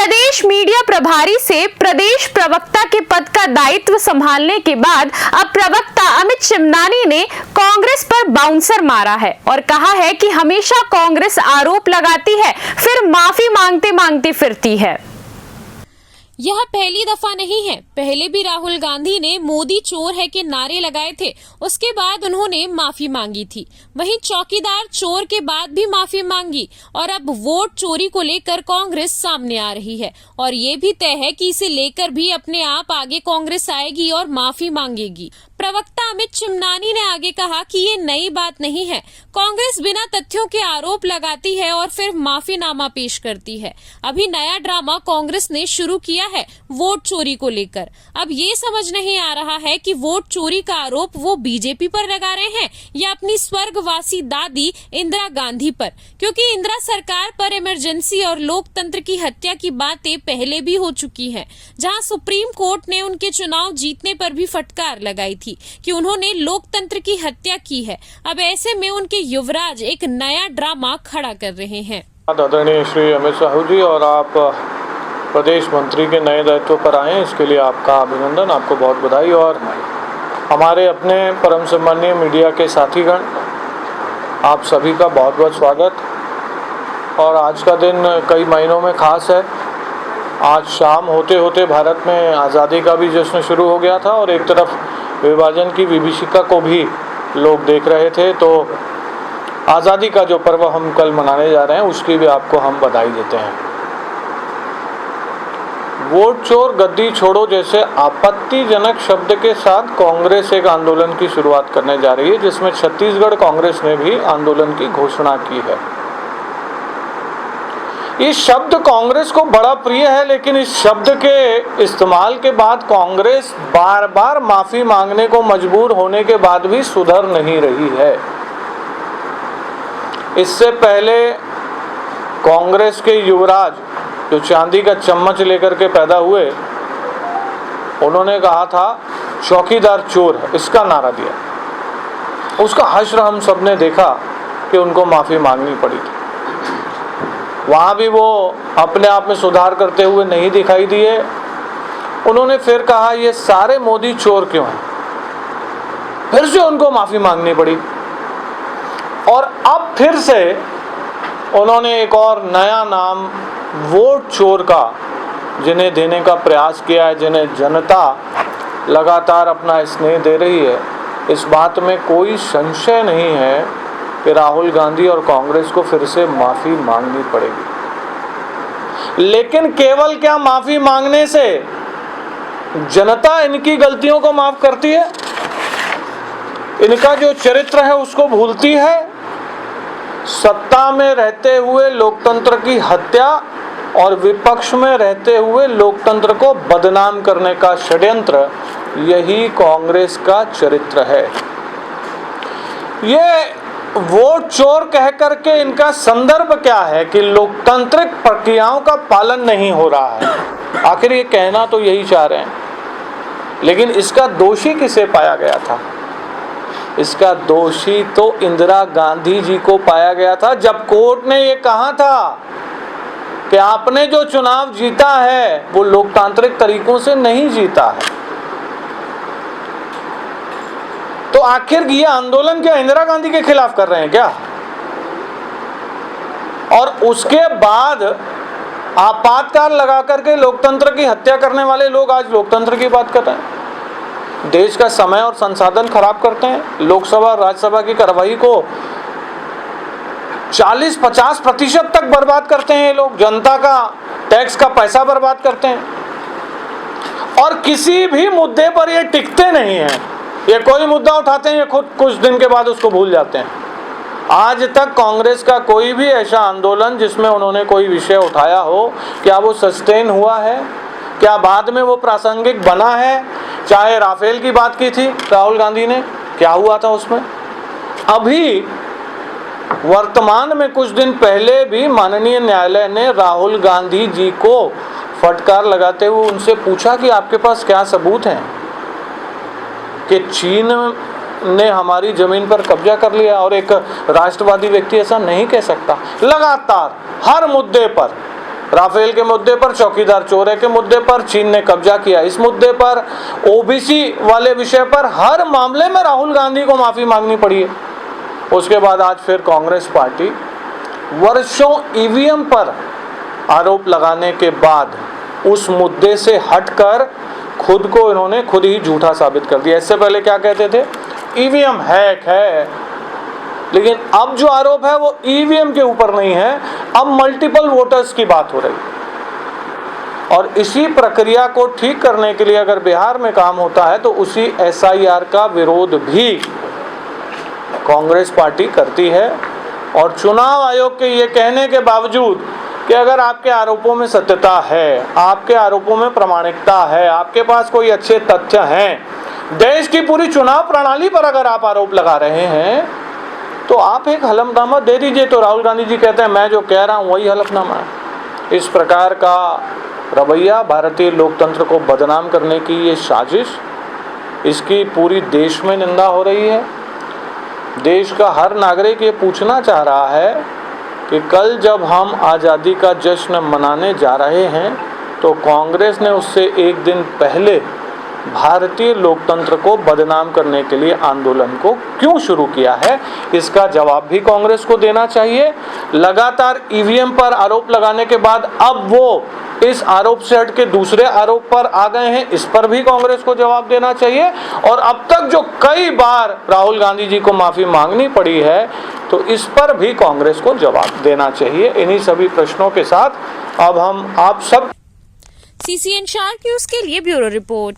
प्रदेश media प्रभारी से प्रदेश प्रवक्ता के पद का दायित्व संभालने के बाद अब प्रवक्ता अमित चिमनानी ने कांग्रेस पर बाउंसर मारा है और कहा है कि हमेशा कांग्रेस आरोप लगाती है फिर माफी मांगते मांगते फिरती है। यह पहली दफा नहीं है। पहले भी राहुल गांधी ने मोदी चोर है के नारे लगाए थे, उसके बाद उन्होंने माफी मांगी थी। वहीं चौकीदार चोर के बाद भी माफी मांगी और अब वोट चोरी को लेकर कांग्रेस सामने आ रही है और ये भी तय है कि इसे लेकर भी अपने आप आगे कांग्रेस आएगी और माफी मांगेगी। प्रवक्ता अमित चिमनानी ने आगे कहा कि ये नई बात नहीं है। कांग्रेस बिना तथ्यों के आरोप लगाती है और फिर माफीनामा पेश करती है। अभी नया ड्रामा कांग्रेस ने शुरू किया है वोट चोरी को लेकर। अब ये समझ नहीं आ रहा है कि वोट चोरी का आरोप वो बीजेपी पर लगा रहे हैं या अपनी स्वर्गवासी दादी इंदिरा गांधी पर, क्योंकि इंदिरा सरकार पर इमरजेंसी और लोकतंत्र की हत्या की बातें पहले भी हो चुकी हैं, जहां सुप्रीम कोर्ट ने उनके चुनाव जीतने पर भी फटकार लगाई थी कि उन्होंने लोकतंत्र की हत्या की है। अब ऐसे में उनके युवराज एक नया ड्रामा खड़ा कर रहे हैं। आदरणीय श्री अमित साहू जी, और आप प्रदेश मंत्री के नए दायित्व पर आए, इसके लिए आपका अभिनंदन, आपको बहुत बधाई। और हमारे अपने परम सम्मानीय मीडिया के साथीगण, आप सभी का बहुत बहुत स्वागत। और आज का दिन कई महीनों में खास है। आज शाम होते होते भारत में आज़ादी का भी जश्न शुरू हो गया था और एक तरफ विभाजन की विभीषिका को भी लोग देख रहे थे। तो आज़ादी का जो पर्व हम कल मनाने जा रहे हैं, उसकी भी आपको हम बधाई देते हैं। वोट चोर गद्दी छोड़ो जैसे आपत्तिजनक शब्द के साथ कांग्रेस एक आंदोलन की शुरुआत करने जा रही है, जिसमें छत्तीसगढ़ कांग्रेस ने भी आंदोलन की घोषणा की है। इस शब्द कांग्रेस को बड़ा प्रिय है, लेकिन इस शब्द के इस्तेमाल के बाद कांग्रेस बार बार माफी मांगने को मजबूर होने के बाद भी सुधर नहीं रही है। इससे पहले कांग्रेस के युवराज जो चांदी का चम्मच लेकर के पैदा हुए, उन्होंने कहा था चौकीदार चोर है, इसका नारा दिया। उसका हश्र हम सब ने देखा कि उनको माफी मांगनी पड़ी थी। वहाँ भी वो अपने आप में सुधार करते हुए नहीं दिखाई दिए। उन्होंने फिर कहा ये सारे मोदी चोर क्यों हैं, फिर से उनको माफी मांगनी पड़ी। और अब फिर से उन्होंने एक और नया नाम वोट चोर का जिन्हें देने का प्रयास किया है, जिन्हें जनता लगातार अपना स्नेह दे रही है। इस बात में कोई संशय नहीं है कि राहुल गांधी और कांग्रेस को फिर से माफी मांगनी पड़ेगी। लेकिन केवल क्या माफी मांगने से जनता इनकी गलतियों को माफ करती है? इनका जो चरित्र है उसको भूलती है? सत्ता में रहते हुए लोकतंत्र की हत्या और विपक्ष में रहते हुए लोकतंत्र को बदनाम करने का षड्यंत्र, यही कांग्रेस का चरित्र है। ये वोट चोर कह करके इनका संदर्भ क्या है कि लोकतांत्रिक प्रक्रियाओं का पालन नहीं हो रहा है। आखिर ये कहना तो यही चाह रहे हैं, लेकिन इसका दोषी किसे पाया गया था? इसका दोषी तो इंदिरा गांधी जी को पाया गया था, जब कोर्ट ने ये कहा था कि आपने जो चुनाव जीता है वो लोकतांत्रिक तरीकों से नहीं जीता है। तो आखिर ये आंदोलन क्या इंदिरा गांधी के खिलाफ कर रहे हैं क्या? और उसके बाद आपातकाल लगा करके लोकतंत्र की हत्या करने वाले लोग आज लोकतंत्र की बात कर रहे हैं, देश का समय और संसाधन खराब करते हैं। लोकसभा और राज्यसभा की कार्यवाही को 40-50% तक बर्बाद करते हैं ये लोग, जनता का टैक्स का पैसा बर्बाद करते हैं और किसी भी मुद्दे पर ये टिकते नहीं हैं। ये कोई मुद्दा उठाते हैं, ये खुद कुछ दिन के बाद उसको भूल जाते हैं। आज तक कांग्रेस का कोई भी ऐसा आंदोलन जिसमें उन्होंने कोई विषय उठाया हो, क्या वो सस्टेन हुआ है? क्या बाद में वो प्रासंगिक बना है? चाहे राफेल की बात की थी राहुल गांधी ने, क्या हुआ था उसमें? अभी वर्तमान में कुछ दिन पहले भी माननीय न्यायालय ने राहुल गांधी जी को फटकार लगाते हुए उनसे पूछा कि आपके पास क्या सबूत हैं कि चीन ने हमारी जमीन पर कब्जा कर लिया? और एक राष्ट्रवादी व्यक्ति ऐसा नहीं कह सकता। लगातार हर मुद्दे पर राफेल के मुद्दे पर, चौकीदार चोर है के मुद्दे पर, चीन ने कब्जा किया इस मुद्दे पर, ओबीसी वाले विषय पर, हर मामले में राहुल गांधी को माफी मांगनी पड़ी है। उसके बाद आज फिर कांग्रेस पार्टी वर्षों ईवीएम पर आरोप लगाने के बाद उस मुद्दे से हटकर खुद को इन्होंने खुद ही झूठा साबित कर दिया। इससे पहले क्या कहते थे? ईवीएम हैक है, लेकिन अब जो आरोप है वो ईवीएम के ऊपर नहीं है, अब मल्टीपल वोटर्स की बात हो रही है। और इसी प्रक्रिया को ठीक करने के लिए अगर बिहार में काम होता है तो उसी एसआईआर का विरोध भी कांग्रेस पार्टी करती है। और चुनाव आयोग के ये कहने के बावजूद कि अगर आपके आरोपों में सत्यता है, आपके आरोपों में प्रामाणिकता है, आपके पास कोई अच्छे तथ्य हैं, देश की पूरी चुनाव प्रणाली पर अगर आप आरोप लगा रहे हैं तो आप एक हलफनामा दे दीजिए। तो राहुल गांधी जी कहते हैं मैं जो कह रहा हूं वही हलफनामा है। इस प्रकार का रवैया भारतीय लोकतंत्र को बदनाम करने की ये साजिश, इसकी पूरी देश में निंदा हो रही है। देश का हर नागरिक ये पूछना चाह रहा है कि कल जब हम आज़ादी का जश्न मनाने जा रहे हैं तो कांग्रेस ने उससे एक दिन पहले भारतीय लोकतंत्र को बदनाम करने के लिए आंदोलन को क्यों शुरू किया है, इसका जवाब भी कांग्रेस को देना चाहिए। लगातार ईवीएम पर आरोप लगाने के बाद अब वो इस आरोप से हट के दूसरे आरोप पर आ गए हैं, इस पर भी कांग्रेस को जवाब देना चाहिए। और अब तक जो कई बार राहुल गांधी जी को माफी मांगनी पड़ी है तो इस पर भी कांग्रेस को जवाब देना चाहिए। इन्हीं सभी प्रश्नों के साथ अब हम आप सब CCN शार्क न्यूज के लिए ब्यूरो रिपोर्ट।